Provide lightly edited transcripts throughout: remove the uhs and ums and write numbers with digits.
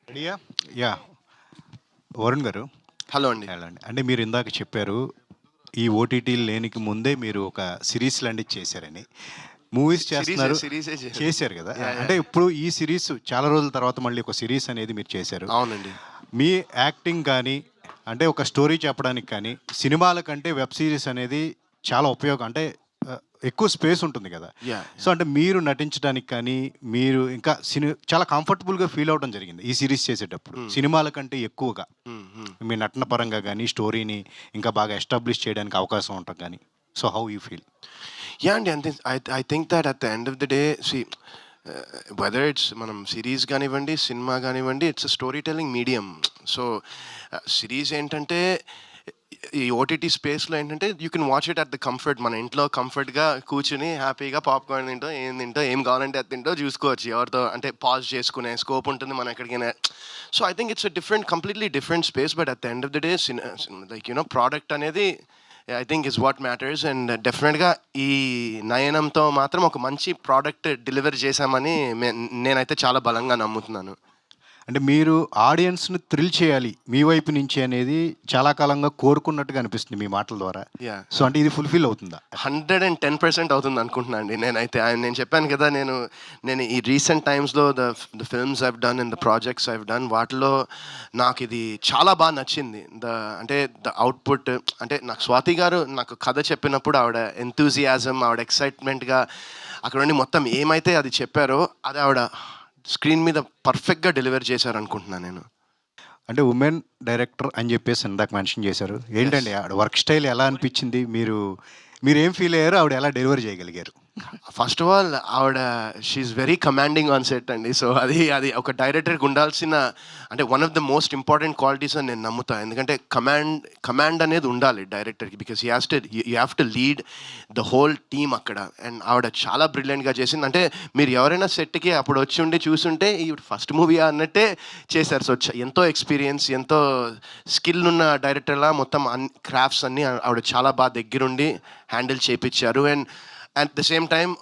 రెడీయా? యాహ్! వరుణ్ గారు, హలో అండి. ఎలా అండి? అంటే మీరు ఇందాక చెప్పారు, ఈ ఓటీటీలు లేనికి ముందే మీరు ఒక సీరీస్ లాంటిది చేశారని. మూవీస్ చేస్తున్నారు. సీరీసే చేశారు గదా! యాహ్! అంటే యాహ్! ఇప్పుడు ఈ సీరీస్ చాలా రోజుల తర్వాత మళ్ళీ ఒక సీరీస్ అనేది మీరు చేశారు. అవునండి. మీ యాక్టింగ్ కానీ, అంటే ఒక స్టోరీ చెప్పడానికి కానీ, సినిమాల కంటే వెబ్ సీరీస్ అనేది చాలా ఉపయోగం. అంటే ఎక్కువ స్పేస్ ఉంటుంది గదా! యాహ్! సో, అంటే మీరు నటించడానికి కానీ, మీరు ఇంకా చాలా కంఫర్టబుల్‌గా ఫీల్ అవ్వడం జరిగింది ఈ సీరీస్ చేసేటప్పుడు. హ్మ్. సినిమాల కంటే ఎక్కువగా. హ్మ్. హ్మ్. మీ నటన పరంగా గానీ, స్టోరీని ఇంకా బాగా ఎస్టాబ్లిష్ చేయడానికి అవకాశం ఉంటం గానీ. So, how you feel? Yeah! అండి. అంతే I think that at the end of the day whether it's మనం సీరీస్ గానివ్వండి, సినిమా గానివ్వండి, it's a story telling medium. So, series ఏంటంటే ఈ ఓటీటీ స్పేస్‌లో ఏంటంటే you can watch it at the comfort. మన ఇంట్లో కంఫర్ట్‌గా కూర్చొని హ్యాపీగా పాప్‌కార్న్ తింటో, ఏం కావాలంటే అది తింటో చూసుకోవచ్చు. ఎవరితో అంటే పాజ్ చేసుకునే స్కోప్ ఉంటుంది మనం ఎక్కడికైనా. So, I think it's a completely different space. But at the end of the day like product అనేది I think is what matters. And డెఫినెట్‌గా ఈ నయనంతో మాత్రం ఒక మంచి ప్రోడక్ట్ డెలివర్ చేశామని నేనైతే చాలా బలంగా నమ్ముతున్నాను. అంటే మీరు ఆడియన్స్‌ని థ్రిల్ చేయాలి మీ వైపు నుంచి అనేది చాలా కాలంగా కోరుకున్నట్టుగా అనిపిస్తుంది మీ మాటల ద్వారా. యాహ్! సో, అంటే ఇది ఫుల్‌ఫిల్ అవుతుందా? 110% అవుతుంది అనుకుంటున్నా అండి. నేనైతే నేను చెప్పాను కదా! నేను ఈ రీసెంట్ టైమ్స్‌లో the films I've done and the projects I've done వాటిలో నాకిది చాలా నచ్చింది. అంటే ద అవుట్‌పుట్ అంటే నాకు స్వాతి గారు నాకు కథ చెప్పినప్పుడు ఆవిడ ఎంతూజియాజం, ఆవిడ ఎక్సైట్‌మెంట్‌గా అక్కడ నుండి మొత్తం ఏమైతే అది చెప్పారో అది ఆవిడ స్క్రీన్ మీద పర్ఫెక్ట్‌గా డెలివర్ చేశారనుకుంటున్నాను నేను. అంటే వుమెన్ డైరెక్టర్ అని జెప్పేసి ఇందాక మెన్షన్ చేశారు. యెస్. ఏంటండి ఆవిడ వర్క్ స్టైల్ ఎలా అనిపిచ్చింది? మీరేం ఫీల్ అయ్యారో? ఆవిడ ఎలా డెలివర్ చేయగలిగారు? ఫస్ట్ ఆఫ్ ఆల్ ఆవిడ she is very commanding on set అండి. సో, అది ఒక డైరెక్టర్‌కి ఉండాల్సిన అంటే one of the most important qualities అని నేను నమ్ముతా. ఎందుకంటే కమాండ్ అనేది ఉండాలి డైరెక్టర్‌కి. Because you have to lead the whole team అక్కడ. అండ్ ఆవిడ చాలా బ్రిలియంట్‌గా చేసింది. అంటే మీరు ఎవరైనా సెట్‌కి అప్పుడు వచ్చి ఉండి చూసుంటే ఈవిడ ఫస్ట్ మూవీ అన్నట్టే చేశారు. సో, ఎంతో ఎక్స్‌పీరియన్స్, ఎంతో స్కిల్ ఉన్న డైరెక్టర్‌లా మొత్తం క్రాఫ్ట్స్ అన్నీ ఆవిడ చాలా దగ్గరుండి హ్యాండిల్ చేపిచ్చారు. And at the same time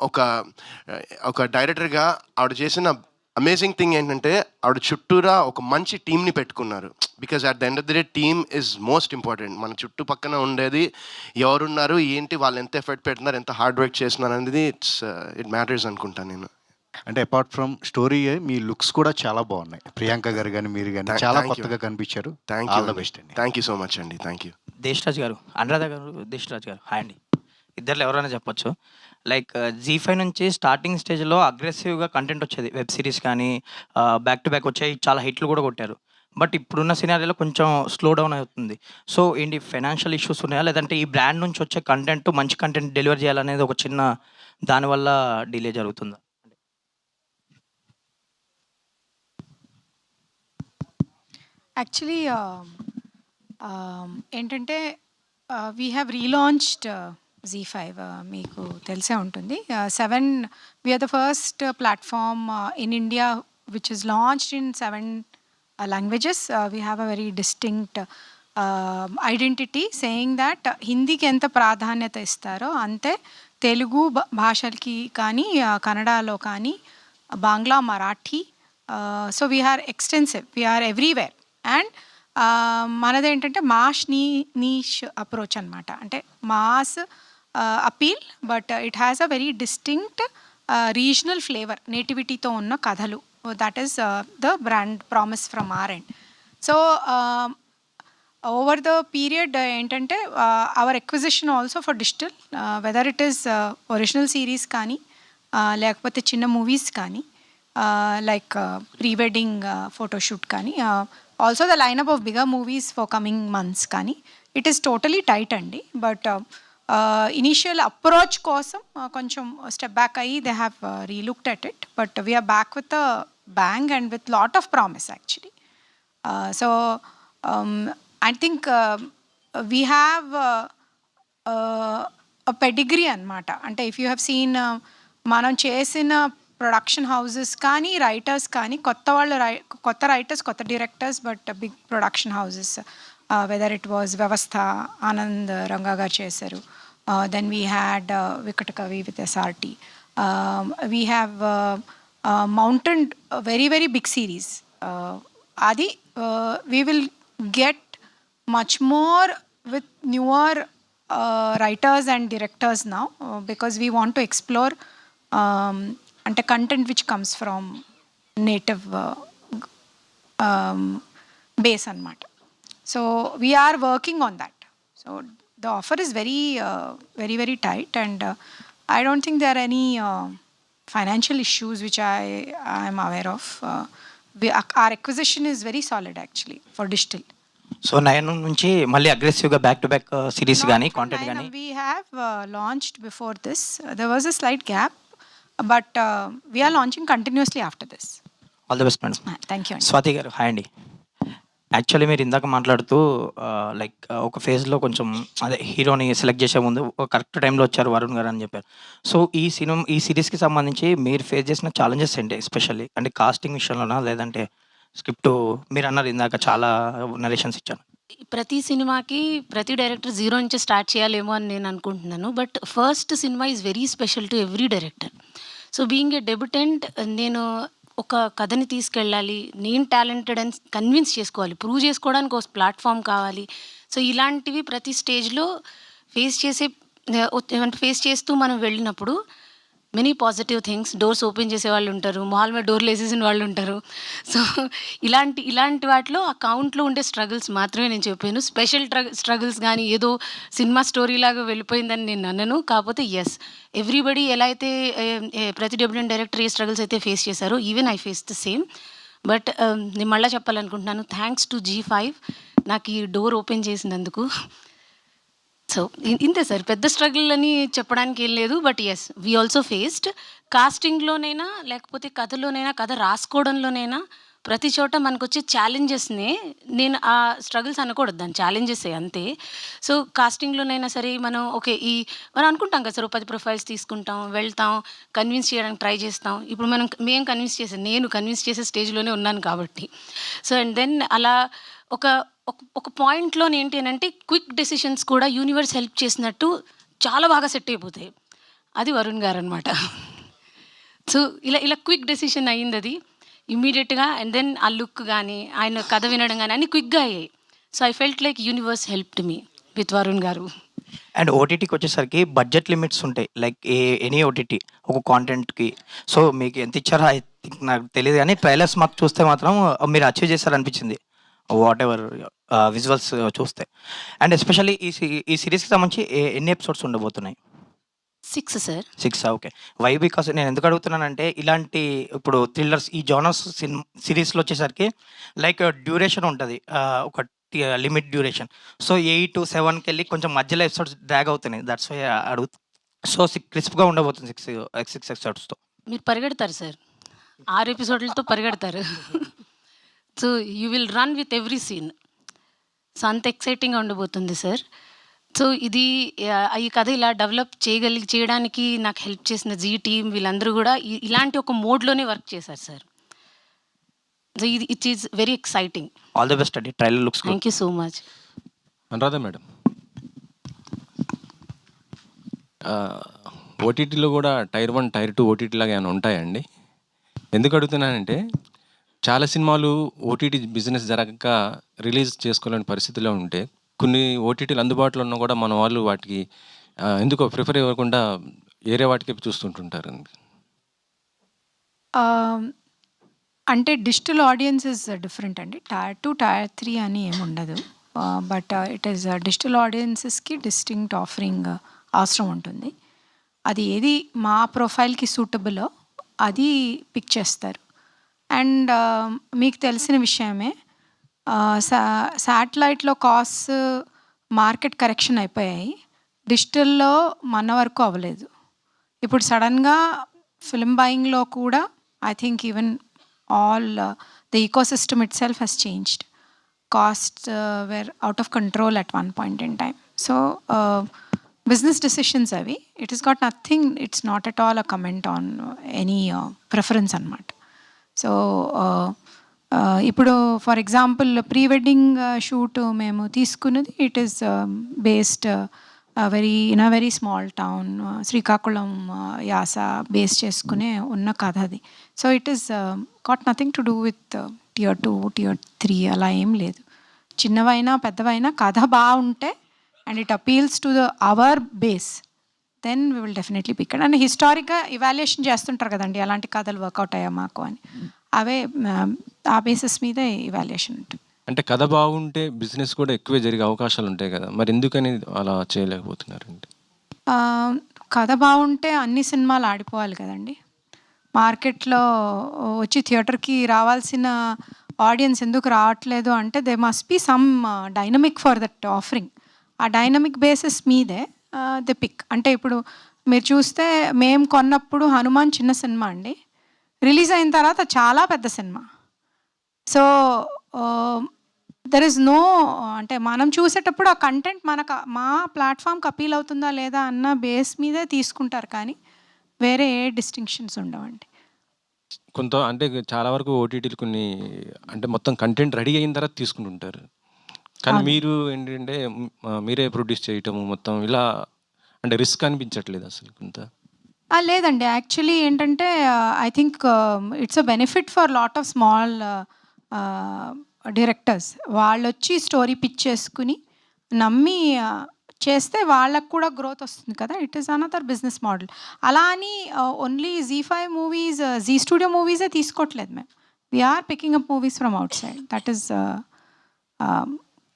ఒక డైరెక్టర్గా ఆవిడ చేసిన అమేజింగ్ థింగ్ ఏంటంటే ఆవిడ చుట్టూరా ఒక మంచి టీమ్ని పెట్టుకున్నారు. Because at the end of the day team is most important. మన చుట్టుపక్కన ఉండేది ఎవరున్నారు, ఏంటి, వాళ్ళు ఎంత ఎఫర్ట్ పెడుతున్నారు, ఎంత హార్డ్ వర్క్ చేస్తున్నారు అనేది ఇట్ మ్యాటర్స్ అనుకుంటాను నేను. అంటే అపార్ట్ ఫ్రమ్ స్టోరీయే మీ లుక్స్ కూడా చాలా బాగున్నాయి. ప్రియాంక గారు గాని, మీరు గాని చాలా కొత్తగా కనిపించారు. ఆల్ ద బెస్ట్ అండి. థ్యాంక్ యూ సో మచ్ అండి. Thank you. దేశరాజ్ గారు, అనురాధ గారు, దేశరాజ్ గారు హాయ్ అండి. ఇద్దరిలో ఎవరైనా చెప్పొచ్చు. లైక్ జీ5 నుంచి స్టార్టింగ్ స్టేజ్‌లో అగ్రెసివ్‌గా కంటెంట్ వచ్చేది. వెబ్ సిరీస్ కానీ బ్యాక్ టు బ్యాక్ వచ్చాయి. చాలా హిట్లు కూడా కొట్టారు. బట్ ఇప్పుడున్న సినారియోలో కొంచెం స్లో డౌన్ అవుతుంది. సో ఏంటి ఫైనాన్షియల్ ఇష్యూస్ ఉన్నాయా? లేదంటే ఈ బ్రాండ్ నుంచి వచ్చే కంటెంట్ మంచి కంటెంట్ డెలివర్ చేయాలనేది ఒక చిన్న దానివల్ల డిలే జరుగుతుందా? యాక్చువల్లీ ఏంటంటే వీ హ్యావ్ రీలాంచ్డ్ జీ5. మీకు తెలిసే ఉంటుంది. 7 we are the first platform in India which is launched in 7 languages. We have a very distinct identity saying that హిందీకి ఎంత ప్రాధాన్యత ఇస్తారో అంతే తెలుగు భాషలకి కానీ, కన్నడలో కానీ, Bangla, Marathi. So we are extensive, we are everywhere. And మనదేంటంటే నీష్ అప్రోచ్ అనమాట. అంటే mass appeal, but it has a very distinct regional flavour, నేటివిటీతో ఉన్న కథలు. That is the brand promise from our end. So over the period ఏంటంటే our acquisition also for digital, whether it is original series కానీ, లేకపోతే చిన్న movies కానీ, like pre wedding photoshoot కానీ, also the lineup of bigger movies for coming months కానీ, it is totally tight అండి. But initial approach కోసం కొంచెం step back అయ్యి they have relooked at it. But we are back with a bang and with lot of promise actually. So I think we have a pedigree అనమాట. అంటే if you have seen మనం చేసిన production houses కానీ, writers కానీ, కొత్త writers, కొత్త directors, but big production houses, whether it was వ్యవస్థ, ఆనంద్ రంగా గారు చేశారు. Then we had Vikata Kavi with SRT. We have mountain very very big series adi we will get much more with newer writers and directors now because we want to explore ante content which comes from native base anamata. So we are working on that. So the offer is very tight, and I don't think there are any financial issues which I am aware of. Our acquisition is very solid actually for digital. So 9 నుంచి మళ్ళీ అగ్రెసివ్గా back to back series కానీ content కానీ We have launched before this. There was a slight gap, but we are launching continuously after this. All the best madam. Thank you. Swathi గారు hi అండి. Actually మీరు ఇందాక మాట్లాడుతూ లైక్ ఒక ఫేజ్లో కొంచెం అదే హీరోని సెలెక్ట్ చేసే ముందు ఒక కరెక్ట్ టైంలో వచ్చారు వరుణ్ గారు అని చెప్పారు. సో ఈ సిరీస్కి సంబంధించి మీరు ఫేస్ చేసిన ఛాలెంజెస్ ఏంటి ఎస్పెషల్లీ? అంటే కాస్టింగ్ విషయంలోనా, లేదంటే స్క్రిప్ట్? మీరు అన్నారు ఇందాక చాలా నరేషన్స్ ఇచ్చాను. ప్రతి సినిమాకి ప్రతి డైరెక్టర్ జీరో నుంచి స్టార్ట్ చేయాలేమో అని నేను అనుకుంటున్నాను. బట్ ఫస్ట్ సినిమా is very special to every director. So being a debutant, నేను ఒక కథని తీసుకెళ్ళాలి, నేను టాలెంటెడ్ అని కన్విన్స్ చేసుకోవాలి, ప్రూవ్ చేసుకోవడానికి ఒక ప్లాట్ఫామ్ కావాలి. సో ఇలాంటివి ప్రతి స్టేజ్లో ఫేస్ చేస్తూ మనం వెళ్ళినప్పుడు many positive things, doors open చేసే వాళ్ళు ఉంటారు, మాల్ మీద డోర్లు వేసేసిన వాళ్ళు ఉంటారు. సో ఇలాంటి వాటిలో ఆ కౌంట్లో ఉండే స్ట్రగుల్స్ మాత్రమే నేను చెప్పాను. స్పెషల్ స్ట్రగుల్స్ కానీ ఏదో సినిమా స్టోరీ లాగా వెళ్ళిపోయిందని నేను అన్నాను. కాకపోతే ఎస్, ఎవ్రీబడి ఎలా అయితే ప్రతి డెబ్యూటెంట్ డైరెక్టర్ ఏ స్ట్రగుల్స్ అయితే ఫేస్ చేశారో, even I face the same. But నేను మళ్ళీ చెప్పాలనుకుంటున్నాను, థ్యాంక్స్ టు G5 నాకు ఈ డోర్ ఓపెన్ చేసినందుకు. సో ఇంతే సార్, పెద్ద స్ట్రగుల్ అని చెప్పడానికి ఏం లేదు. But yes, we also faced. కాస్టింగ్లోనైనా లేకపోతే కథలోనైనా, కథ రాసుకోవడంలోనైనా ప్రతి చోట మనకు వచ్చే ఛాలెంజెస్నే నేను ఆ స్ట్రగుల్స్ అనకూడదు, దాని ఛాలెంజెస్ అంతే. సో కాస్టింగ్లోనైనా సరే మనం మనం అనుకుంటాం కదా సార్, 10 ప్రొఫైల్స్ తీసుకుంటాం, వెళ్తాం, కన్విన్స్ చేయడానికి ట్రై చేస్తాం. ఇప్పుడు నేను కన్విన్స్ చేసే స్టేజ్లోనే ఉన్నాను కాబట్టి. సో అండ్ దెన్ అలా ఒక పాయింట్లో ఏంటి అని అంటే, క్విక్ డెసిషన్స్ కూడా యూనివర్స్ హెల్ప్ చేసినట్టు చాలా బాగా సెట్ అయిపోతాయి. అది వరుణ్ గారు అనమాట. సో ఇలా క్విక్ డెసిషన్ అయ్యింది అది ఇమ్మీడియట్గా. అండ్ దెన్ ఆ లుక్ కానీ, ఆయన కథ వినడం కానీ అన్నీ క్విక్గా అయ్యాయి. So I felt like universe helped me with Varun గారు. అండ్ ఓటీటీకి వచ్చేసరికి బడ్జెట్ లిమిట్స్ ఉంటాయి, లైక్ ఎనీ ఓటీటీ ఒక కాంటెంట్కి. సో మీకు ఎంత ఇచ్చారో ఐ థింక్ నాకు తెలియదు, కానీ ట్రైలర్స్ మాకు చూస్తే మాత్రం మీరు అచీవ్ చేశారనిపించింది, వాట్ ఎవర్ విజువల్స్ చూస్తే. అండ్ ఎస్పెషల్లీ ఈ సిరీస్కి సంబంధించి ఎన్ని ఎపిసోడ్స్ ఉండబోతున్నాయి? 6 సార్. 6. ఓకే. వై? బికాస్ నేను ఎందుకు అడుగుతున్నానంటే, ఇలాంటి ఇప్పుడు థ్రిల్లర్స్ ఈ జానర్స్ సిరీస్లో వచ్చేసరికి లైక్ డ్యూరేషన్ ఉంటుంది, ఒక లిమిట్ డ్యూరేషన్. సో 8 to 7కి వెళ్ళి కొంచెం మధ్యలో ఎపిసోడ్స్ డ్రాగ్ అవుతున్నాయి. దట్స్ వై అడుగుతా. సో క్రిస్ప్గా ఉండబోతుంది 6 ఎపిసోడ్స్తో. మీరు పరిగెడతారు సార్, 6 ఎపిసోడ్లతో పరిగెడతారు. So you will run with every scene. So అంత ఎక్సైటింగ్గా ఉండబోతుంది సార్. సో ఈ కథ ఇలా డెవలప్ చేయడానికి నాకు హెల్ప్ చేసిన జీ టీమ్ వీళ్ళందరూ కూడా ఇలాంటి ఒక మోడ్లోనే వర్క్ చేశారు sir. So it is very exciting. All the best అండి. Trailer looks good. Thank you so much. Anuradha madam, ఓటీటీలో కూడా టైర్ 1 టైర్ 2 ఓటీటీ లాగా ఏమైనా ఉంటాయండి? ఎందుకు అడుగుతున్నానంటే, చాలా సినిమాలు ఓటీటీ బిజినెస్ జరగక రిలీజ్ చేసుకోలేని పరిస్థితిలో ఉంటే, కొన్ని ఓటీటీలు అందుబాటులో ఉన్నా కూడా మన వాళ్ళు వాటికి ఎందుకో ప్రిఫర్ ఇవ్వకుండా వేరే వాటికి చూస్తుంటుంటారు. అంటే డిజిటల్ ఆడియన్స్ ఇస్ డిఫరెంట్ అండి. టైర్ 2 టైర్ 3 అని ఏమి ఉండదు. బట్ ఇట్ ఈస్ డిజిటల్ ఆడియన్సెస్కి డిస్టింక్ట్ ఆఫరింగ్ అవసరం ఉంటుంది. అది ఏది మా ప్రొఫైల్కి సూటబులో అది పిక్ చేస్తారు. అండ్ మీకు తెలిసిన విషయమే, శాటిలైట్లో కాస్ట్ మార్కెట్ కరెక్షన్ అయిపోయాయి, డిజిటల్లో మన వరకు అవ్వలేదు. ఇప్పుడు సడన్గా ఫిల్మ్ బయింగ్లో కూడా I think even all the ecosystem itself has changed. Cost were out of control at one point in time. So business decisions అవి. It is got nothing, it's not at all a comment on any preference అనమాట. So ఇప్పుడు for example pre wedding shoot మేము తీసుకున్నది, it is based very small town, Srikakulam యాస base చేసుకునే ఉన్న కథ అది. So it is got nothing to do with tier 2, tier 3 అలా ఏం లేదు. చిన్నవైనా పెద్దవైనా కథ బాగుంటే and it appeals to our base, then we will definitely pick it. And హిస్టారిక్గా ఇవాల్యుయేషన్ చేస్తుంటారు కదండి, అలాంటి కథలు వర్కౌట్ అయ్యా మాకు అని. అవే ఆ బేసిస్ మీద ఇవాల్యుయేషన్ ఉంటుంది. అంటే కథ బాగుంటే బిజినెస్ కూడా ఎక్కువే జరిగే అవకాశాలు ఉంటాయి కదా, మరి ఎందుకని అలా చేయలేకపోతున్నారండి? కథ బాగుంటే అన్ని సినిమాలు ఆడిపోవాలి కదండి. మార్కెట్లో వచ్చి థియేటర్కి రావాల్సిన ఆడియన్స్ ఎందుకు రావట్లేదు అంటే they must be some dynamic for that offering. ఆ డైనమిక్ బేసిస్ మీదే దే పిక్. అంటే ఇప్పుడు మీరు చూస్తే మేము కొన్నప్పుడు హనుమాన్ చిన్న సినిమా అండి, రిలీజ్ అయిన తర్వాత చాలా పెద్ద సినిమా. సో దెర్ ఇస్ నో, అంటే మనం చూసేటప్పుడు ఆ కంటెంట్ మా ప్లాట్ఫామ్కి అపీల్ అవుతుందా లేదా అన్న బేస్ మీదే తీసుకుంటారు, కానీ వేరే ఏ డిస్టింక్షన్స్ ఉండవండి. కొంత అంటే చాలా వరకు ఓటీటీలు కొన్ని అంటే మొత్తం కంటెంట్ రెడీ అయిన తర్వాత తీసుకుంటుంటారు, కానీ మీరు ఏంటంటే మీరే ప్రొడ్యూస్ చేయటము మొత్తం ఇలా అంటే రిస్క్ అనిపించట్లేదు అసలు కొంత? లేదండి, యాక్చువల్లీ ఏంటంటే I think it's a benefit for lot of small directors. వాళ్ళు వచ్చి స్టోరీ పిచ్ చేసుకుని నమ్మి చేస్తే వాళ్ళకు కూడా గ్రోత్ వస్తుంది కదా. It is another business model. అలా అని only ZEE5 movies, G studio మూవీసే తీసుకోవట్లేదు మేము. We are picking up movies from outside. That is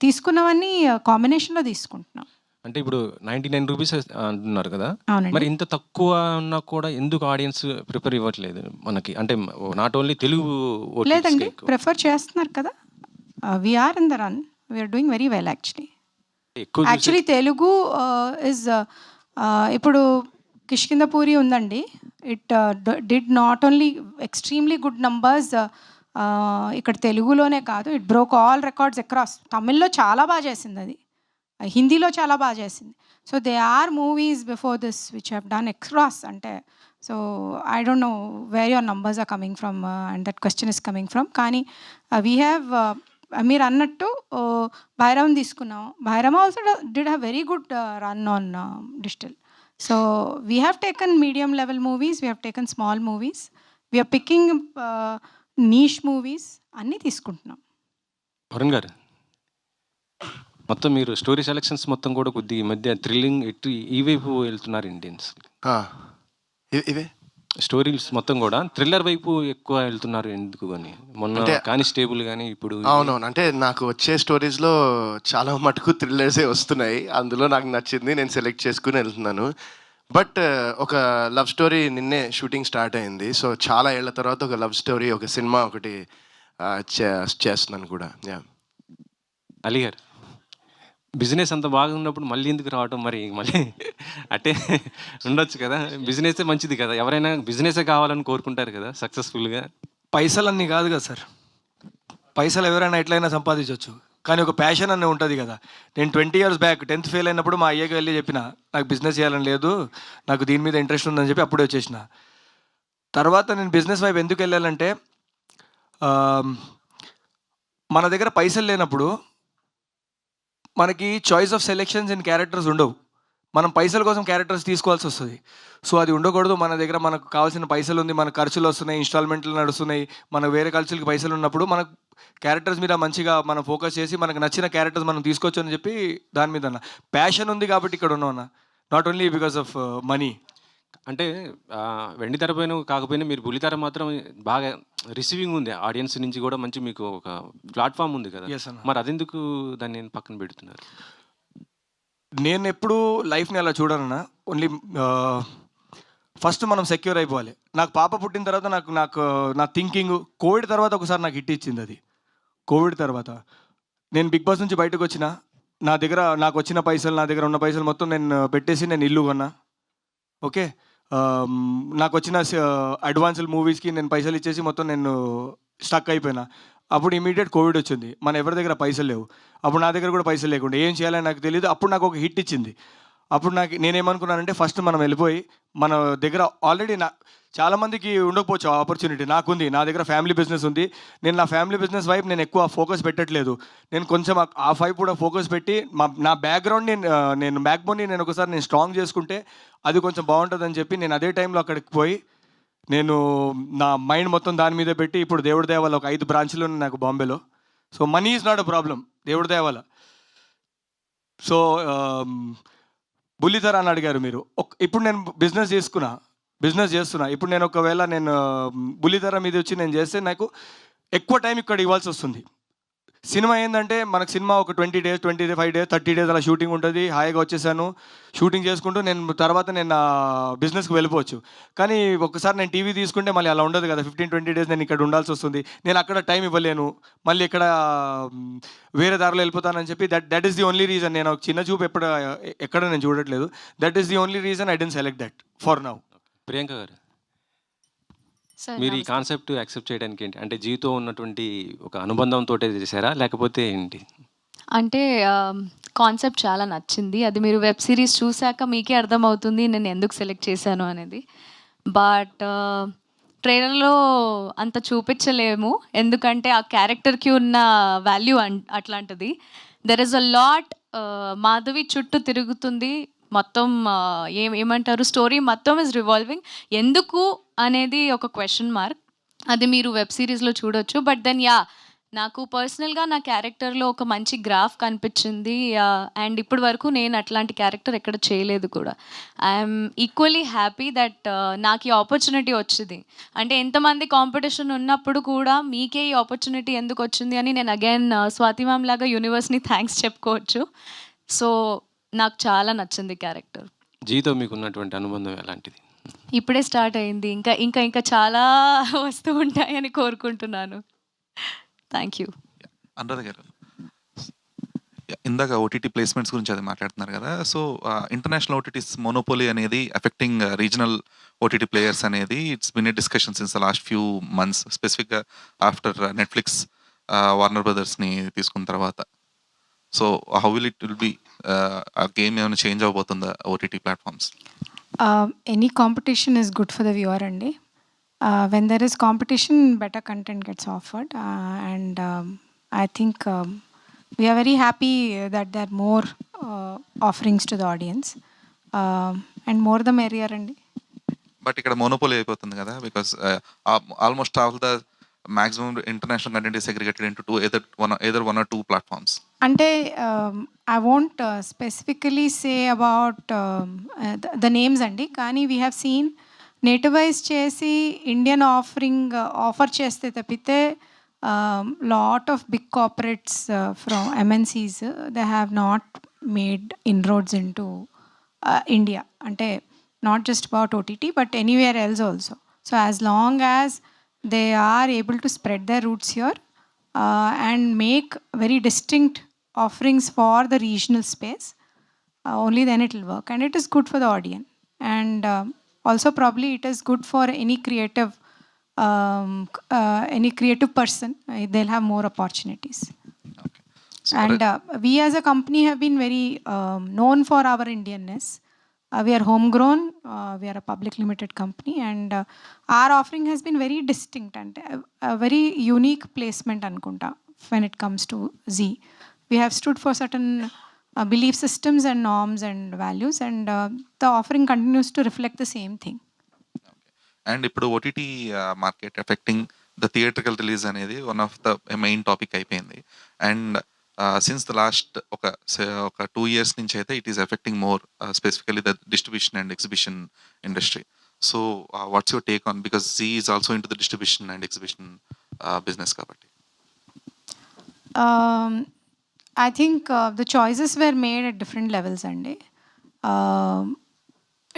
తీసుకున్నవన్నీ కాంబినేషన్లో తీసుకుంటున్నాం. అంటే ఇప్పుడు 99 రూపీస్ అంటున్నారు కదా, అవునండి. మరి ఇంత తక్కువ ఉన్నా కూడా ఎందుకు ఆడియన్స్ ప్రిఫర్ ఇవ్వట్లేదు మనకి? అంటే నాట్ ఓన్లీ తెలుగు OTTs లేదండి, కి ఎక్కువ. ప్రిఫర్ చేస్తున్నారు కదా. We are in the run, we are doing very well actually. ఎక్కువ చూసే- యాక్చువల్లీ తెలుగు ఇస్ ఇప్పుడు కిష్కిందపూరి ఉందండి. It did not only extremely good numbers ఇక్కడ తెలుగులోనే కాదు, it broke all records across. తమిళ్లో చాలా బాగా చేసింది అది, హిందీలో చాలా బాగా చేసింది. So they are movies before this which have done across. అంటే so I don't know where your numbers are coming from and that question is coming from. కానీ వీ హ్యావ్ మీరు అన్నట్టు భైరవం తీసుకున్నాం. Bhairava also did have very good run on digital. So we have taken medium level movies, we have taken small movies, we're picking niche movies అన్నీ తీసుకుంటున్నాం. వరుణ్ గారు, మొత్తం మీరు story selections మొత్తం కూడా కొద్దిగా ఈ మధ్య థ్రిల్లింగ్ ఇటు ఈ వైపు వెళ్తున్నారు ఇండియన్స్. ఇవే స్టోరీస్ మొత్తం కూడా థ్రిల్లర్ వైపు ఎక్కువ వెళ్తున్నారు ఎందుకు అని? మొన్న కానిస్టేబుల్ కానీ ఇప్పుడు అవునవును. అంటే నాకు వచ్చే స్టోరీస్లో చాలా మటుకు థ్రిల్లర్సే వస్తున్నాయి. అందులో నాకు నచ్చింది నేను సెలెక్ట్ చేసుకుని వెళ్తున్నాను. బట్ ఒక లవ్ స్టోరీ నిన్నే షూటింగ్ స్టార్ట్ అయింది. సో చాలా ఏళ్ల తర్వాత ఒక లవ్ స్టోరీ, ఒక సినిమా ఒకటి చేస్తున్నాను కూడా. అలీ గారు, బిజినెస్ అంత బాగున్నప్పుడు మళ్ళీ ఎందుకు రావటం? మరి మళ్ళీ అంటే ఉండొచ్చు కదా, బిజినెసే మంచిది కదా, ఎవరైనా బిజినెసే కావాలని కోరుకుంటారు కదా సక్సెస్ఫుల్గా. పైసలన్నీ కాదు కదా సార్, పైసలు ఎవరైనా ఎట్లయినా సంపాదించవచ్చు, కానీ ఒక ప్యాషన్ అనే ఉంటుంది కదా. నేను 20 years బ్యాక్ 10th ఫెయిల్ అయినప్పుడు మా అయ్యకి వెళ్ళి చెప్పిన నాకు బిజినెస్ చేయాలని లేదు, నాకు దీని మీద ఇంట్రెస్ట్ ఉందని చెప్పి అప్పుడే వచ్చేసిన. తర్వాత నేను బిజినెస్ వైపు ఎందుకు వెళ్ళాలంటే మన దగ్గర పైసలు లేనప్పుడు మనకి choice of selections and characters ఉండవు. మనం పైసల కోసం క్యారెక్టర్స్ తీసుకోవాల్సి వస్తుంది. సో అది ఉండకూడదు. మన దగ్గర మనకు కావాల్సిన పైసలు ఉంది, మన ఖర్చులు వస్తున్నాయి, ఇన్స్టాల్మెంట్లు నడుస్తున్నాయి, మన వేరే ఖర్చులకి పైసలు ఉన్నప్పుడు మనకు క్యారెక్టర్స్ మీద మంచిగా మనం ఫోకస్ చేసి మనకు నచ్చిన క్యారెక్టర్స్ మనం తీసుకోవచ్చు అని చెప్పి దాని మీద అన్న ప్యాషన్ ఉంది కాబట్టి ఇక్కడ ఉన్నాం అన్న, not only because of money. అంటే వెండి తెర పైన కాకపోయినా మీరు బుల్లితెర మాత్రం బాగా రిసీవింగ్ ఉంది ఆడియన్స్ నుంచి కూడా, మంచి మీకు ఒక ప్లాట్ఫామ్ ఉంది కదా. Yes అన్న. మరి అదెందుకు దాన్ని నేను పక్కన పెడుతున్నారు? నేను ఎప్పుడూ లైఫ్ని అలా చూడనన్నా. ఓన్లీ ఫస్ట్ మనం సెక్యూర్ అయిపోవాలి. నాకు పాప పుట్టిన తర్వాత నాకు నా థింకింగ్ కోవిడ్ తర్వాత ఒకసారి నాకు హిట్ ఇచ్చింది. అది కోవిడ్ తర్వాత నేను బిగ్ బాస్ నుంచి బయటకు వచ్చిన, నా దగ్గర నాకు వచ్చిన పైసలు, నా దగ్గర ఉన్న పైసలు మొత్తం నేను పెట్టేసి నేను ఇల్లు కొన్నా. ఓకే, నాకు వచ్చిన అడ్వాన్స్డ్ మూవీస్కి నేను పైసలు ఇచ్చేసి మొత్తం నేను స్టక్ అయిపోయినా. అప్పుడు ఇమీడియట్ కోవిడ్ వచ్చింది, మన ఎవరి దగ్గర పైసలు లేవు. అప్పుడు నా దగ్గర కూడా పైసలు లేకుండా ఏం చేయాలని నాకు తెలియదు. అప్పుడు నాకు ఒక హిట్ ఇచ్చింది. అప్పుడు నేనేమనుకున్నానంటే ఫస్ట్ మనం వెళ్ళిపోయి మన దగ్గర ఆల్రెడీ చాలామందికి ఉండకపోవచ్చు ఆపర్చునిటీ, నాకుంది. నా దగ్గర ఫ్యామిలీ బిజినెస్ ఉంది. నేను నా ఫ్యామిలీ బిజినెస్ వైపు నేను ఎక్కువ ఫోకస్ పెట్టట్లేదు. నేను కొంచెం ఆ వైపు కూడా ఫోకస్ పెట్టి నా బ్యాక్గ్రౌండ్ని నేను బ్యాక్ బోన్ని నేను ఒకసారి స్ట్రాంగ్ చేసుకుంటే అది కొంచెం బాగుంటుందని చెప్పి నేను అదే టైంలో అక్కడికి పోయి నేను నా మైండ్ మొత్తం దాని మీద పెట్టి ఇప్పుడు దేవుడి దయ వల్ల ఒక 5 బ్రాంచ్లు ఉన్నాయి నాకు బాంబేలో. So money is not a problem దేవుడి దయ వల్ల. సో బుల్లితెర అని అడిగారు మీరు. ఇప్పుడు నేను బిజినెస్ చేస్తున్నా. ఇప్పుడు నేను ఒకవేళ బుల్లితెర మీద వచ్చి నేను చేస్తే నాకు ఎక్కువ టైం ఇక్కడ ఇవ్వాల్సి వస్తుంది. సినిమా ఏంటంటే మనకు సినిమా ఒక 20 days, 25 days, 30 days అలా షూటింగ్ ఉంటుంది. హాయిగా వచ్చేసాను షూటింగ్ చేసుకుంటూ తర్వాత నేను నా బిజినెస్కి వెళ్ళిపోవచ్చు. కానీ ఒకసారి నేను టీవీ తీసుకుంటే మళ్ళీ అలా ఉండదు కదా. 15-20 days నేను ఇక్కడ ఉండాల్సి వస్తుంది. నేను అక్కడ టైం ఇవ్వలేను. మళ్ళీ ఇక్కడ వేరే దారిలో వెళ్ళిపోతానని చెప్పి that is the only reason. నేను ఒక చిన్న చూపు ఎక్కడ నేను చూడట్లేదు. That is the only reason I don't select that for now. Priyanka గారు, సార్ మీరు ఈ కాన్సెప్ట్ యాక్సెప్ట్ చేయడానికి ఏంటి? అంటే జీతో ఉన్నటువంటి ఒక అనుబంధంతో చేశారా లేకపోతే ఏంటి? అంటే కాన్సెప్ట్ చాలా నచ్చింది. అది మీరు వెబ్ సిరీస్ చూశాక మీకే అర్థమవుతుంది నేను ఎందుకు సెలెక్ట్ చేశాను అనేది. బట్ ట్రైలర్లో అంత చూపించలేము, ఎందుకంటే ఆ క్యారెక్టర్కి ఉన్న వాల్యూ అట్లాంటిది. There is a lot. Madhavi చుట్టూ తిరుగుతుంది మొత్తం. ఏమంటారు, స్టోరీ మొత్తం ఇస్ రివాల్వింగ్. ఎందుకు అనేది ఒక క్వశ్చన్ మార్క్. అది మీరు వెబ్ సిరీస్లో చూడొచ్చు. బట్ దెన్ నాకు పర్సనల్గా నా క్యారెక్టర్లో ఒక మంచి గ్రాఫ్ కనిపించింది. అండ్ ఇప్పటి వరకు నేను అట్లాంటి క్యారెక్టర్ ఎక్కడ చేయలేదు కూడా. ఐఎమ్ ఈక్వల్లీ హ్యాపీ దట్ నాకు ఈ ఆపర్చునిటీ వచ్చింది. అంటే ఎంతమంది కాంపిటీషన్ ఉన్నప్పుడు కూడా మీకే ఈ ఆపర్చునిటీ ఎందుకు వచ్చింది అని నేను అగైన్ స్వాతి మ్యామ్ లాగా యూనివర్స్ని థ్యాంక్స్ చెప్పుకోవచ్చు. సో నాకు చాలా నచ్చింది క్యారెక్టర్. జీతో మీకు ఉన్నటువంటి అనుబంధం ఎలాంటిది? ఇప్పుడే స్టార్ట్ అయింది. ఇంకా ఇంకా ఇంకా చాలా వస్తూ ఉంటాయని కోరుకుంటున్నాను. Thank you. అనురాధ గారు, ఇందాక ఓటీటీ ప్లేస్మెంట్స్ గురించి అది మాట్లాడుతున్నారు కదా. సో ఇంటర్నేషనల్ ఓటీటీస్ మోనోపోలీ అనేది అఫెక్టింగ్ రీజనల్ ఓటీటీ ప్లేయర్స్ అనేది it's been a discussion since the last few months, స్పెసిఫిక్గా ఆఫ్టర్ నెట్ఫ్లిక్స్ వార్నర్ బ్రదర్స్ని తీసుకున్న తర్వాత. సో హౌ విల్ బి ఆ గేమ్ ఏమైనా చేంజ్ అవబోతుందా OTT platforms? Any competition is good for the viewer అండి. When there is competition, better content gets offered. And I think we are very happy that there are more offerings to the audience. And more the merrier అండి. But ఇక్కడ monopoly అయిపోతుంది కదా, because almost all the maximum international content is segregated into either one or two platforms. అంటే I won't specifically say about the names అండి. కానీ we have seen నేటివైజ్ చేసి Indian offer చేస్తే తప్పితే lot of big corporates from MNCs they have not made inroads in to India. అంటే not just about OTT but anywhere else also. So as long as they are able to spread their roots here and make very distinct offerings for the regional space, only then it will work, and it is good for the audience. And also probably it is good for any creative person. They'll have more opportunities. Okay. So And we as a company have been very known for our Indianness. We are homegrown, we are a public limited company, and our offering has been very distinct and a very unique placement anukunta when it comes to Z. We have stood for certain belief systems and norms and values, and the offering continues to reflect the same thing. And ఇప్పుడు OTT market affecting the theatrical release అనేది one of the main topic అయిపోయింది. And since the last ఒక 2 years నుంచి అయితే it is affecting more specifically the distribution and exhibition industry. So what's your take on, because Zee is also in to the distribution and exhibition business కాబట్టి. I think the choices were made at different levels అండి.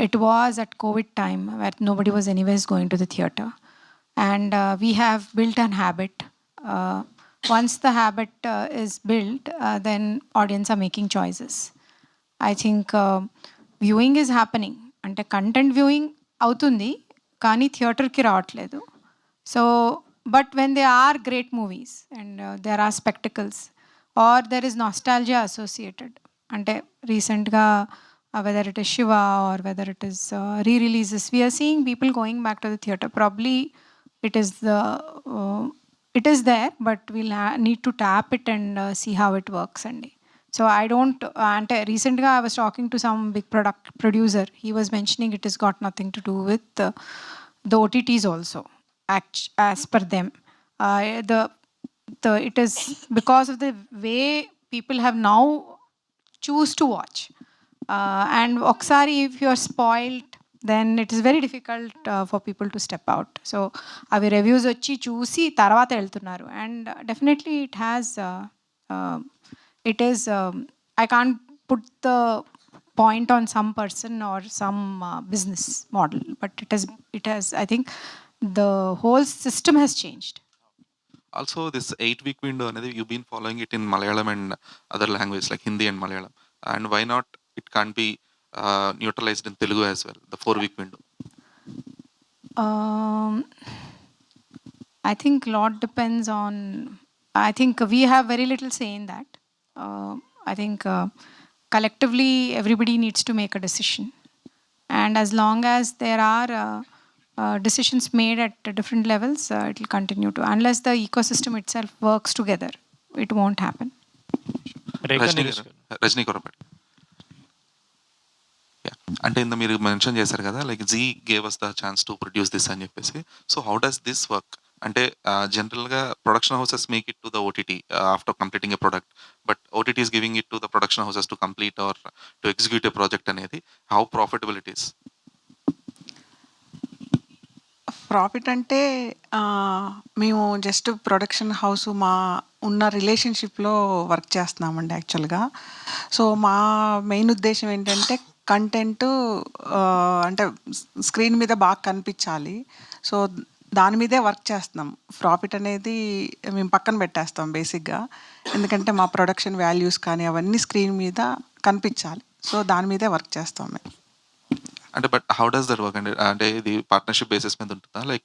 It was at COVID time where nobody was anyways going to the theatre, and we have built an habit. Once the habit is built, then audience are making choices. I think viewing is happening. అంటే content viewing అవుతుంది కానీ థియేటర్కి రావట్లేదు. So but when they are great movies and there are spectacles are there is nostalgia associated, అంటే రీసెంట్గా whether it is Shiva or whether it is re-releases, we are seeing people going back to the theatre. Probably it is there, but we'll need to tap it and see how it works అండి. So I don't, అంటే రీసెంట్గా I was talking to some big producer. He was mentioning it has got nothing to do with the OTTs also, as per them. It is because of the way people have now choose to watch. And oksari, if you are spoiled, then it is very difficult for people to step out. So avi reviews వచ్చి చూసి తర్వాత వెళ్తున్నారు. And definitely it has I can't put the point on some person or some business model, but it has I think the whole system has changed. Also, this 8-week window, you've been following it in Malayalam and other languages like Hindi and Malayalam. And why not it can't be neutralized in Telugu as well, the 4-week window? I think lot depends on. I think we have very little say in that. I think collectively everybody needs to make a decision, and as long as there are decisions made at different levels, it will continue to. Unless the ecosystem itself works together, it won't happen. Rajani Korapati. అంటే ఇంత మీరు mention చేశారు కదా, like Zee gave us the chance to produce this అని చెప్పేసి. So how does this work? అంటే జనరల్గా production houses make it to the OTT after completing a product, but OTT is giving it to the production houses to complete or to execute a project అనేది. How profitable it is? Profit అంటే మేము just production house మా ఉన్న రిలేషన్షిప్లో work చేస్తున్నామండి యాక్చువల్గా. So మా main ఉద్దేశం ఏంటంటే కంటెంట్ అంటే స్క్రీన్ మీద బాగా కనిపించాలి. సో దాని మీదే వర్క్ చేస్తున్నాం. ప్రాఫిట్ అనేది మేము పక్కన పెట్టేస్తాం బేసిక్గా, ఎందుకంటే మా ప్రొడక్షన్ వాల్యూస్ కానీ అవన్నీ స్క్రీన్ మీద కనిపించాలి. సో దాని మీదే వర్క్ చేస్తాం మేము. అంటే but how does that work అండి? అంటే ఇది పార్ట్నర్షిప్ బేసిస్ మీద ఉంటుందా, like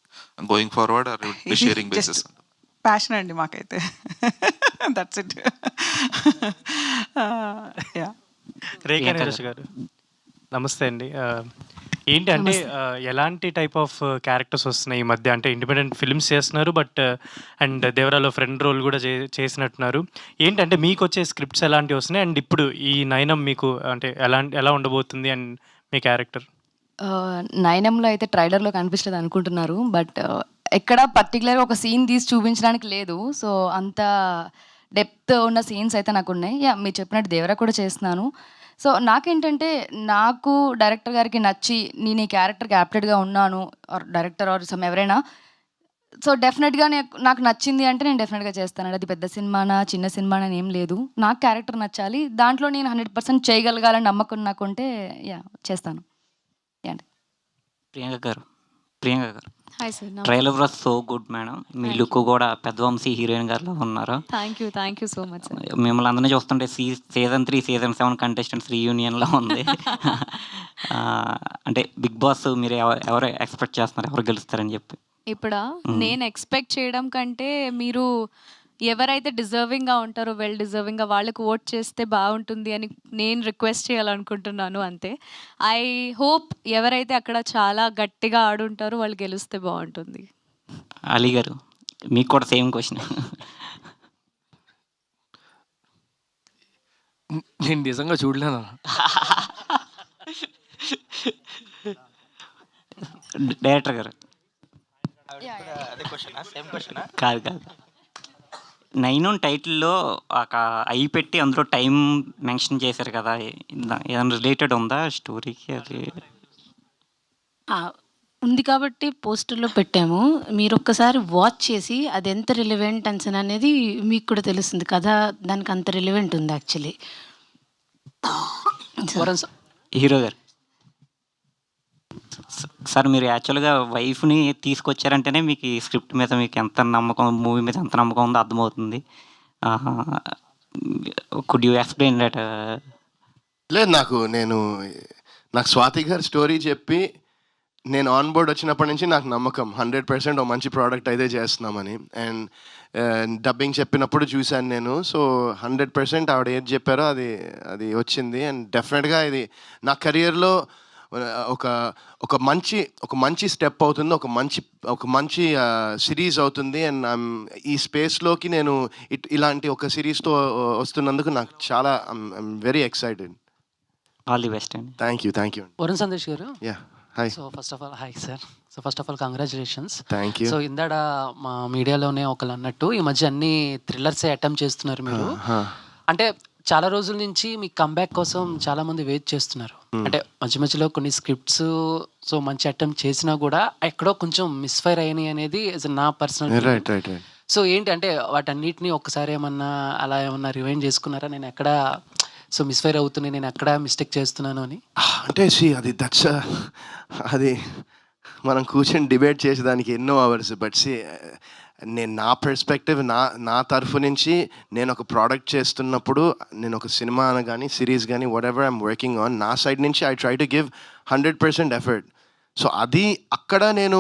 going forward are sharing basis? Passion అండి మాకైతే. That's it. యా. రేఖా నరేష్ గారు నమస్తే అండి. ఏంటి అంటే ఎలాంటి టైప్ ఆఫ్ క్యారెక్టర్స్ వస్తున్నాయి ఈ మధ్య? అంటే ఇండిపెండెంట్ ఫిల్మ్స్ చేస్తున్నారు, బట్ అండ్ దేవరాలో ఫ్రెండ్ రోల్ కూడా చేసినట్టున్నారు. ఏంటంటే మీకు వచ్చే స్క్రిప్ట్స్ ఎలాంటివి వస్తున్నాయి, అండ్ ఇప్పుడు ఈ నయనం మీకు అంటే ఎలా ఉండబోతుంది అండ్ మీ క్యారెక్టర్? నయనంలో అయితే ట్రైలర్లో కనిపిస్తుంది అనుకుంటున్నారు, బట్ ఎక్కడ పర్టికులర్గా ఒక సీన్ తీసి చూపించడానికి లేదు. సో అంత డెప్త్ ఉన్న సీన్స్ అయితే నాకు ఉన్నాయి. యా, మీరు చెప్పినట్టు దేవరా కూడా చేస్తున్నాను. సో నాకేంటంటే నాకు డైరెక్టర్ గారికి నచ్చి నేను ఈ క్యారెక్టర్కి యాప్టెడ్గా ఉన్నాను, ఆర్ డైరెక్టర్ ఆర్ సమ్ ఎవరైనా, సో డెఫినెట్గా నాకు నచ్చింది అంటే నేను డెఫినెట్గా చేస్తాను. అది పెద్ద సినిమానా చిన్న సినిమానా ఏం లేదు, నాకు క్యారెక్టర్ నచ్చాలి, దాంట్లో నేను 100% చేయగలగాలని నమ్మకం నాకుంటే యా చేస్తాను. ప్రియాంక గారు hi sir. Trailer was so good madam. Me look కూడా పెద్దవంశీ హీరోయిన్ గారిలో ఉన్నారు. Thank you so much sir. మిమ్మల్ని అందరినీ చూస్తుంటే సీజన్ 3 సీజన్ 7 కంటెస్టెంట్స్ రీయూనియన్లో ఉంది. అంటే బిగ్ బాస్ మీరు ఎవరు ఎక్స్పెక్ట్ చేస్తున్నారు, ఎవరు గెలుస్తారని చెప్పి? ఇప్పుడు నేను ఎక్స్పెక్ట్ చేయడం కంటే మీరు ఎవరైతే డిజర్వింగ్గా ఉంటారో వెల్ డిజర్వింగ్గా వాళ్ళకు ఓట్ చేస్తే బాగుంటుంది అని నేను రిక్వెస్ట్ చేయాలనుకుంటున్నాను అంతే. ఐ హోప్ ఎవరైతే అక్కడ చాలా గట్టిగా ఆడుంటారో వాళ్ళు గెలిస్తే బాగుంటుంది. అలీ గారు మీకు కూడా సేమ్ క్వశ్చన్. నేను నిజంగా చూడలేను. డైరెక్టర్ గారు కాదు 9 టైటిల్లో ఒక ఐ పెట్టి అందులో టైం మెన్షన్ చేశారు కదా, ఏదైనా రిలేటెడ్ ఉందా స్టోరీకి? అది ఉంది కాబట్టి పోస్టర్లో పెట్టాము. మీరు ఒక్కసారి వాచ్ చేసి అది ఎంత రిలవెంట్ అనేది మీకు కూడా తెలుస్తుంది కదా. దానికి అంత రిలవెంట్ ఉంది యాక్చువల్లీ. హీరో గారు సార్, మీరు యాక్చువల్గా వైఫ్ని తీసుకొచ్చారంటేనే మీకు ఈ స్క్రిప్ట్ మీద మీకు ఎంత నమ్మకం, మూవీ మీద ఎంత నమ్మకం ఉందో అర్థమవుతుంది. Could you explain that? లేదు, నాకు స్వాతి గారి స్టోరీ చెప్పి నేను ఆన్ బోర్డ్ వచ్చినప్పటి నుంచి నాకు నమ్మకం 100% ఒక మంచి ప్రోడక్ట్ అయితే చేస్తున్నామని. అండ్ డబ్బింగ్ చెప్పినప్పుడు చూశాను నేను. సో 100% ఆవిడ ఏది చెప్పారో అది వచ్చింది. అండ్ డెఫినెట్గా ఇది నా కెరియర్లో ఒక మంచి స్టెప్ అవుతుంది, ఒక మంచి సిరీస్ అవుతుంది. అండ్ ఈ స్పేస్లోకి నేను ఇలాంటి ఒక సిరీస్తో వస్తున్నందుకు నాకు చాలా I'm very excited. All the best అండి. Thank you. Varun Sandesh garu. Yeah, hi. So first of all hi sir. So first of all congratulations. Thank you. So ఇందాడ మా మీడియాలోనే ఒకళ్ళు అన్నట్టు ఈ మధ్య అన్ని థ్రిల్లర్సే అటెంప్ట్ చేస్తున్నారు మీరు. అంటే చాలా రోజుల నుంచి మీ కంబ్యాక్ కోసం చాలా మంది వెయిట్ చేస్తున్నారు. అంటే మధ్య మధ్యలో కొన్ని స్క్రిప్ట్స్ సో మంచి అటెంప్ట్ చేసినా కూడా ఎక్కడో కొంచెం మిస్ఫైర్ అయినాయి అనేది నా personal. Right right right. So ఏంటి అంటే వాటన్నిటిని ఒక్కసారి ఏమన్నా అలా ఏమన్నా రివైండ్ చేసుకున్నారా? నేను ఎక్కడ సో మిస్ఫైర్ అవుతున్నాయి, నేను ఎక్కడ మిస్టేక్ చేస్తున్నాను అని. అంటే అది దట్స్ అది మనం కూర్చొని డిబేట్ చేసేదానికి ఎన్నో అవర్స్. బట్ నేను నా పర్స్పెక్టివ్ నా తరఫు నుంచి నేను ఒక ప్రోడక్ట్ చేస్తున్నప్పుడు నేను ఒక సినిమా కానీ సిరీస్ కానీ what ever I'm working on, నా సైడ్ నుంచి I try to give 100% effort. So అది అక్కడ నేను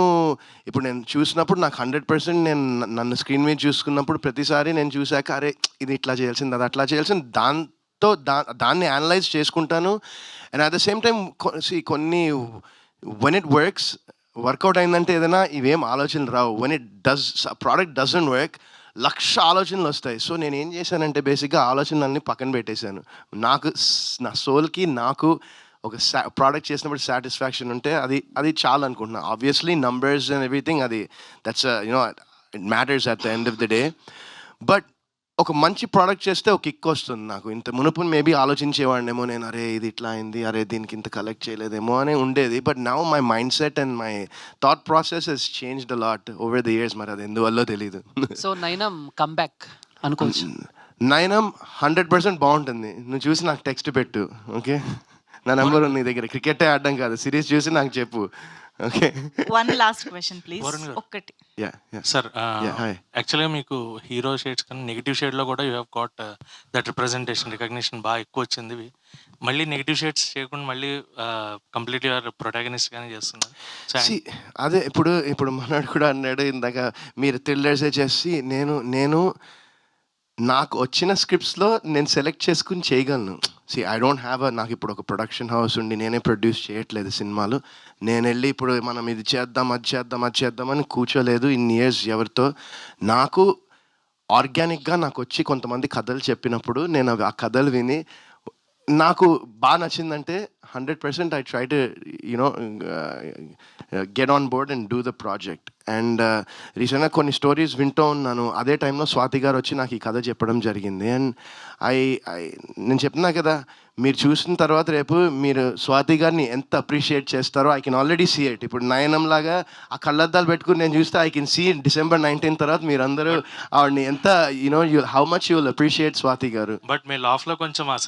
ఇప్పుడు నేను చూసినప్పుడు నాకు 100% నేను నన్ను స్క్రీన్ మీద చూసుకున్నప్పుడు ప్రతిసారి నేను చూశాక అరే ఇది ఇట్లా చేయాల్సింది, అది అట్లా చేయాల్సింది, దాన్ని అనలైజ్ చేసుకుంటాను. And at the same time కొన్ని వెన్ ఇట్ వర్కౌట్ అయిందంటే ఏదైనా ఇవేం ఆలోచనలు రావు. When it product doesn't work 1,00,000 ఆలోచనలు వస్తాయి. సో నేను ఏం చేశానంటే బేసిక్గా ఆలోచనలన్నీ పక్కన పెట్టేశాను. నా సోల్కి నాకు ఒక ప్రోడక్ట్ చేసినప్పుడు సాటిస్ఫాక్షన్ ఉంటే అది చాలు అనుకుంటున్నా. ఆబ్వియస్లీ నంబర్స్ అండ్ ఎవ్రీథింగ్ అది that's it matters at the end of the day. But ఒక మంచి ప్రోడక్ట్ చేస్తే ఒక కిక్ వస్తుంది నాకు. ఇంత మునుపు మేబీ ఆలోచించేవాడినేమో నేను, అరే ఇది ఇట్లా అయింది, అరే దీనికి ఇంత కలెక్ట్ చేయలేదేమో అని ఉండేది. But now my mind set and my thought process has changed a lot over the years. మరి అది ఎందువల్లో తెలీదు. సో నైనం కంబ్యాక్ అనుకోవచ్చు. నైనం 100% బాగుంటుంది. నువ్వు చూసి నాకు టెక్స్ట్ పెట్టు, ఓకే? నా నెంబర్ ఉంది నీ దగ్గర. క్రికెటే ఆడడం కాదు, సిరీస్ చూసి నాకు చెప్పు, okay? One last question please. ఒక్కటి. Sir Yeah, hi. యాక్చువల్గా మీకు హీరో షేడ్స్ కానీ నెగిటివ్ షేడ్లో కూడా you have got that representation recognition బాగా ఎక్కువ వచ్చింది. మళ్ళీ నెగిటివ్ షేడ్స్ చేయకుండా మళ్ళీ కంప్లీట్లీ ప్రొటాగనిస్ట్ గానే చేస్తున్నారు. అదే ఇప్పుడు మనోడు కూడా అన్నాడు ఇందాక, మీరు థ్రిల్లర్సే చేసి నేను నాకు వచ్చిన స్క్రిప్ట్స్లో నేను సెలెక్ట్ చేసుకుని చేయగలను. ఐ డోంట్ హ్యావ్ నాకు ఇప్పుడు ఒక ప్రొడక్షన్ హౌస్ ఉండి నేనే ప్రొడ్యూస్ చేయట్లేదు సినిమాలు. నేను వెళ్ళి ఇప్పుడు మనం ఇది చేద్దాం అది చేద్దాం అని కూర్చోలేదు ఇన్ని ఇయర్స్ ఎవరితో. నాకు ఆర్గానిక్గా నాకు వచ్చి కొంతమంది కథలు చెప్పినప్పుడు నేను ఆ కథలు విని నాకు బాగా నచ్చిందంటే 100% I try to get on board and do the project. And రీసెంట్గా కొన్ని స్టోరీస్ వింటూ ఉన్నాను. అదే టైంలో స్వాతి గారు వచ్చి నాకు ఈ కథ చెప్పడం జరిగింది. అండ్ నేను చెప్తున్నా కదా, మీరు చూసిన తర్వాత రేపు మీరు స్వాతి గారిని ఎంత అప్రిషియేట్ చేస్తారో I can already see it. ఇప్పుడు నయనం లాగా ఆ కళ్ళద్దాలు పెట్టుకుని నేను చూస్తే ఐ కెన్ సీ December 19 తర్వాత మీరందరూ ఆవిడని ఎంత how much you will appreciate Swathi గారు. బట్ మీ లాఫ్లో కొంచెం ఆ